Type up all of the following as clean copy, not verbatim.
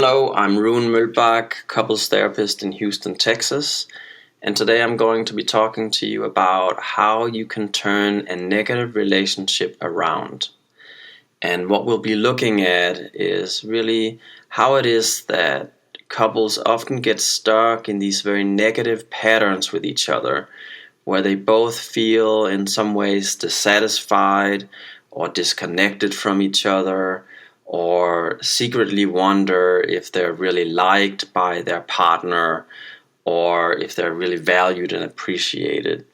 Hello, I'm Rune Mølbach, couples therapist in Houston, Texas, and today I'm going to be talking to you about how you can turn a negative relationship around. And what we'll be looking at is really how it is that couples often get stuck in these very negative patterns with each other, where they both feel in some ways dissatisfied or disconnected from each other, or secretly wonder if they're really liked by their partner or if they're really valued and appreciated.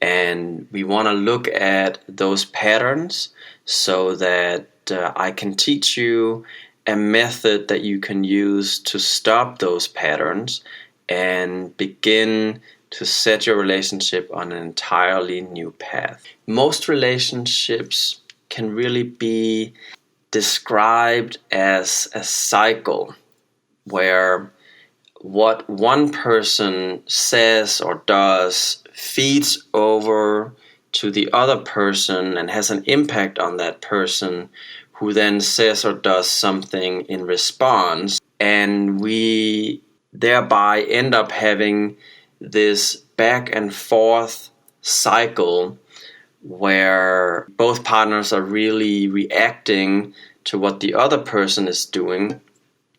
And we want to look at those patterns so that I can teach you a method that you can use to stop those patterns and begin to set your relationship on an entirely new path. Most relationships can really be described as a cycle where what one person says or does feeds over to the other person and has an impact on that person, who then says or does something in response, and we thereby end up having this back and forth cycle where both partners are really reacting to what the other person is doing,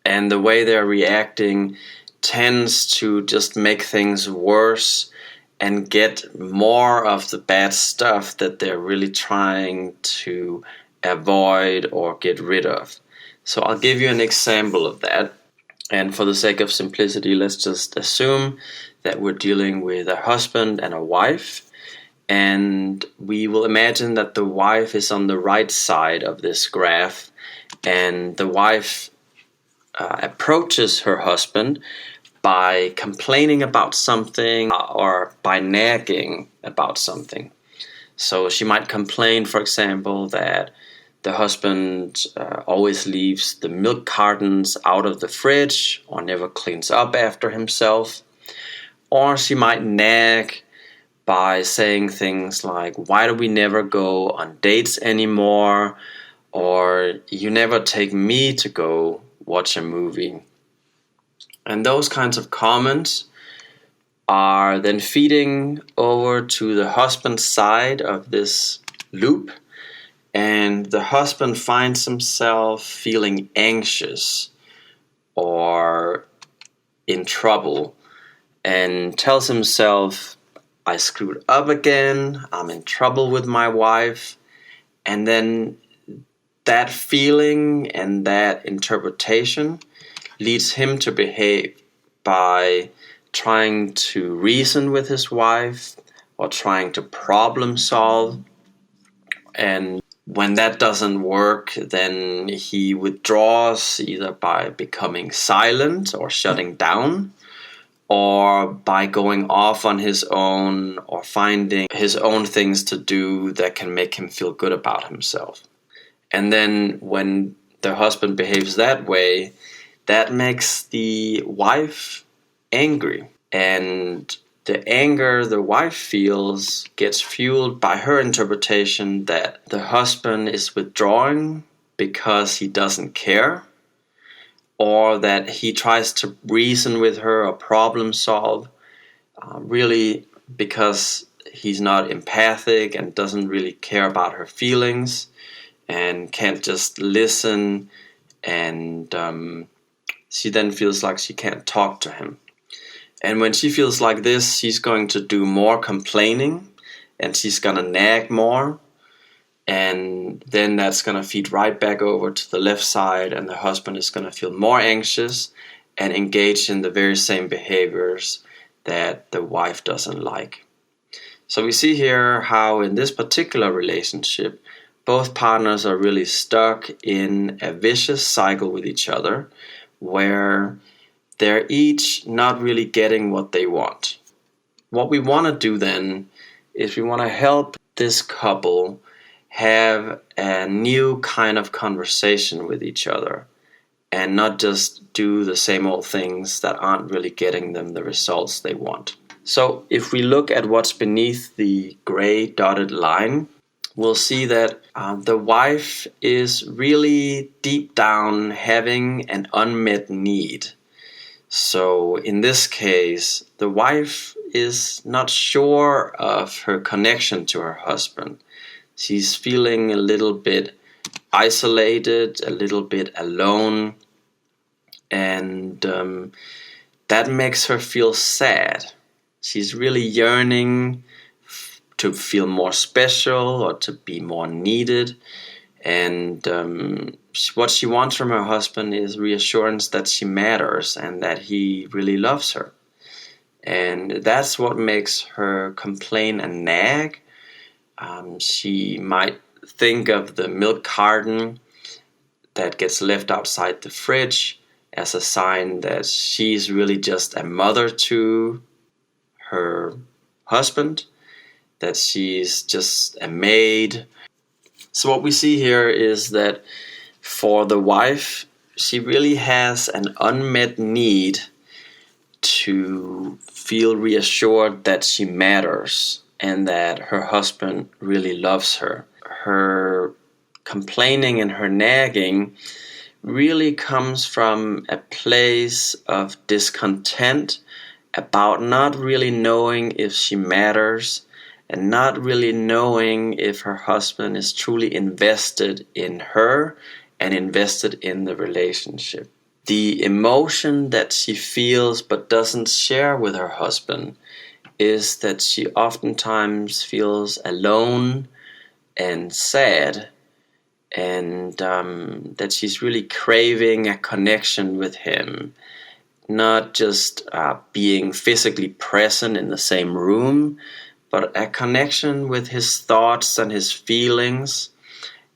and the way they're reacting tends to just make things worse and get more of the bad stuff that they're really trying to avoid or get rid of. So I'll give you an example of that, and for the sake of simplicity, let's just assume that we're dealing with a husband and a wife. And we will imagine that the wife is on the right side of this graph, and the wife approaches her husband by complaining about something or by nagging about something. So she might complain, for example, that the husband always leaves the milk cartons out of the fridge or never cleans up after himself. Or she might nag by saying things like, why do we never go on dates anymore? Or you never take me to go watch a movie. And those kinds of comments are then feeding over to the husband's side of this loop. And the husband finds himself feeling anxious or in trouble and tells himself, I screwed up again, I'm in trouble with my wife. And then that feeling and that interpretation leads him to behave by trying to reason with his wife or trying to problem solve. And when that doesn't work, then he withdraws either by becoming silent or shutting down, or by going off on his own or finding his own things to do that can make him feel good about himself. And then when the husband behaves that way, that makes the wife angry. And the anger the wife feels gets fueled by her interpretation that the husband is withdrawing because he doesn't care, or that he tries to reason with her or problem solve, really because he's not empathic and doesn't really care about her feelings and can't just listen, and she then feels like she can't talk to him. And when she feels like this, she's going to do more complaining and she's going to nag more. And then that's going to feed right back over to the left side, and the husband is going to feel more anxious and engage in the very same behaviors that the wife doesn't like. So we see here how in this particular relationship, both partners are really stuck in a vicious cycle with each other where they're each not really getting what they want. What we want to do then is we want to help this couple have a new kind of conversation with each other and not just do the same old things that aren't really getting them the results they want. So if we look at what's beneath the gray dotted line, we'll see that the wife is really deep down having an unmet need. So in this case, the wife is not sure of her connection to her husband. She's feeling a little bit isolated, a little bit alone, and that makes her feel sad. She's really yearning to feel more special or to be more needed. And what she wants from her husband is reassurance that she matters and that he really loves her. And that's what makes her complain and nag. She might think of the milk carton that gets left outside the fridge as a sign that she's really just a mother to her husband, that she's just a maid. So what we see here is that for the wife, she really has an unmet need to feel reassured that she matters and that her husband really loves her. Her complaining and her nagging really comes from a place of discontent about not really knowing if she matters and not really knowing if her husband is truly invested in her and invested in the relationship. The emotion that she feels but doesn't share with her husband is that she oftentimes feels alone and sad, and that she's really craving a connection with him, not just being physically present in the same room, but a connection with his thoughts and his feelings,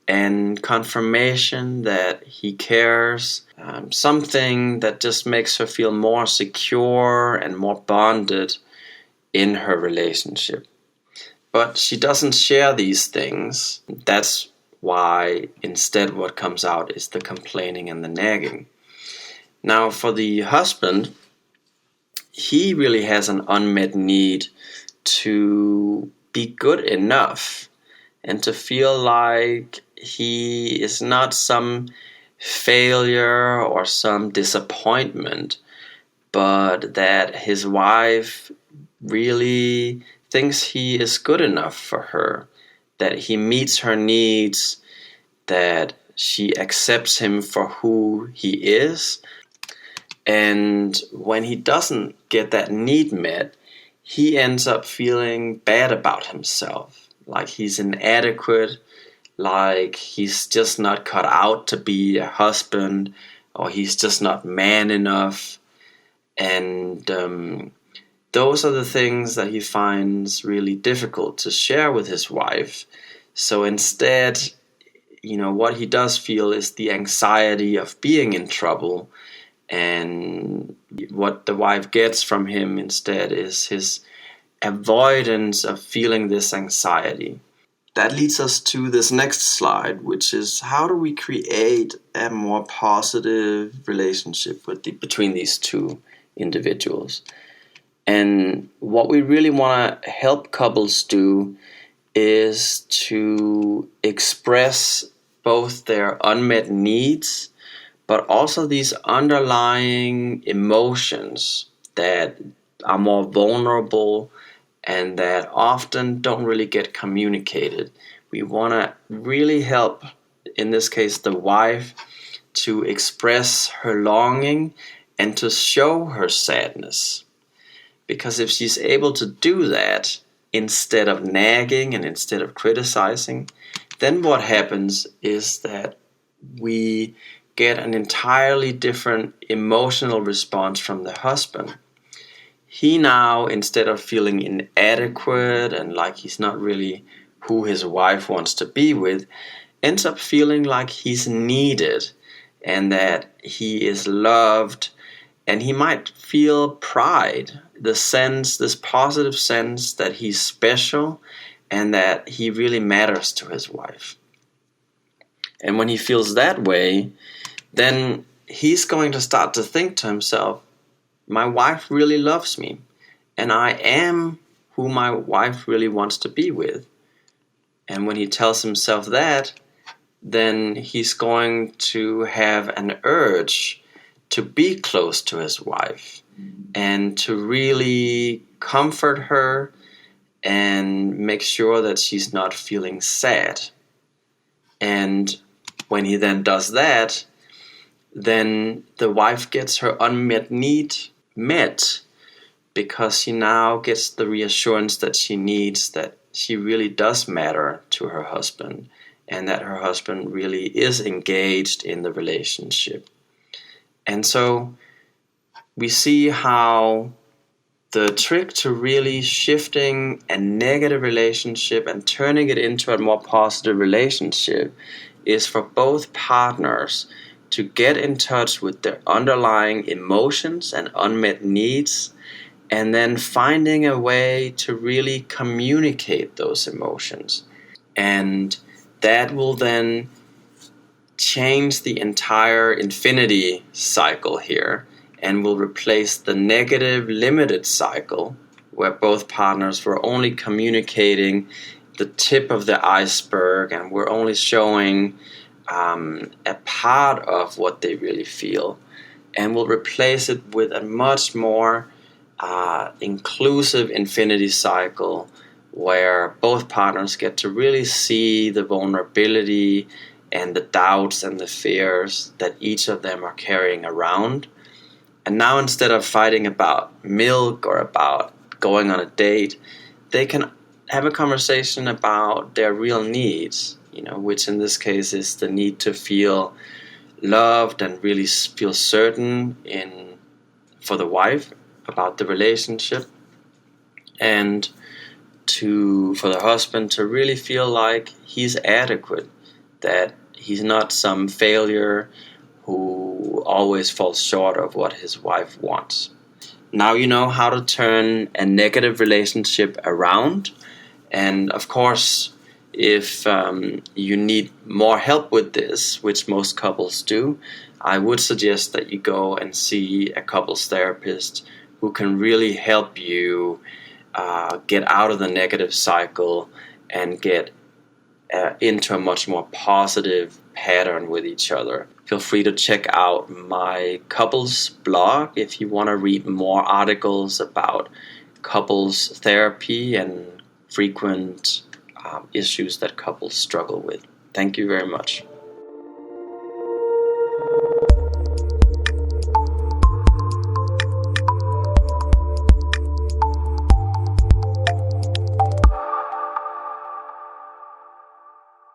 and confirmation that he cares, something that just makes her feel more secure and more bonded in her relationship. But she doesn't share these things. That's why instead what comes out is the complaining and the nagging. Now for the husband, he really has an unmet need to be good enough and to feel like he is not some failure or some disappointment, but that his wife really thinks he is good enough for her, that he meets her needs, that she accepts him for who he is. And when he doesn't get that need met, he ends up feeling bad about himself, like he's inadequate, like he's just not cut out to be a husband, or he's just not man enough. And those are the things that he finds really difficult to share with his wife. So instead, what he does feel is the anxiety of being in trouble, and what the wife gets from him instead is his avoidance of feeling this anxiety. That leads us to this next slide, which is how do we create a more positive relationship between these two individuals? And what we really want to help couples do is to express both their unmet needs, but also these underlying emotions that are more vulnerable and that often don't really get communicated. We want to really help, in this case, the wife, to express her longing and to show her sadness. Because if she's able to do that, instead of nagging and instead of criticizing, then what happens is that we get an entirely different emotional response from the husband. He now, instead of feeling inadequate and like he's not really who his wife wants to be with, ends up feeling like he's needed and that he is loved, and he might feel pride, this positive sense that he's special and that he really matters to his wife. And when he feels that way, then he's going to start to think to himself, my wife really loves me, and I am who my wife really wants to be with. And when he tells himself that, then he's going to have an urge to be close to his wife and to really comfort her and make sure that she's not feeling sad. And when he then does that, then the wife gets her unmet need met, because she now gets the reassurance that she needs, that she really does matter to her husband and that her husband really is engaged in the relationship. And so we see how the trick to really shifting a negative relationship and turning it into a more positive relationship is for both partners to get in touch with their underlying emotions and unmet needs, and then finding a way to really communicate those emotions. And that will then change the entire infinity cycle here and will replace the negative limited cycle where both partners were only communicating the tip of the iceberg and we're only showing a part of what they really feel, and will replace it with a much more inclusive infinity cycle where both partners get to really see the vulnerability and the doubts and the fears that each of them are carrying around. And now, instead of fighting about milk or about going on a date, they can have a conversation about their real needs, which in this case is the need to feel loved and really feel certain for the wife about the relationship, and for the husband to really feel like he's adequate, that he's not some failure who always falls short of what his wife wants. Now you know how to turn a negative relationship around. And of course, if you need more help with this, which most couples do, I would suggest that you go and see a couples therapist who can really help you get out of the negative cycle and get into a much more positive pattern with each other. Feel free to check out my couples blog if you want to read more articles about couples therapy and frequent issues that couples struggle with. Thank you very much.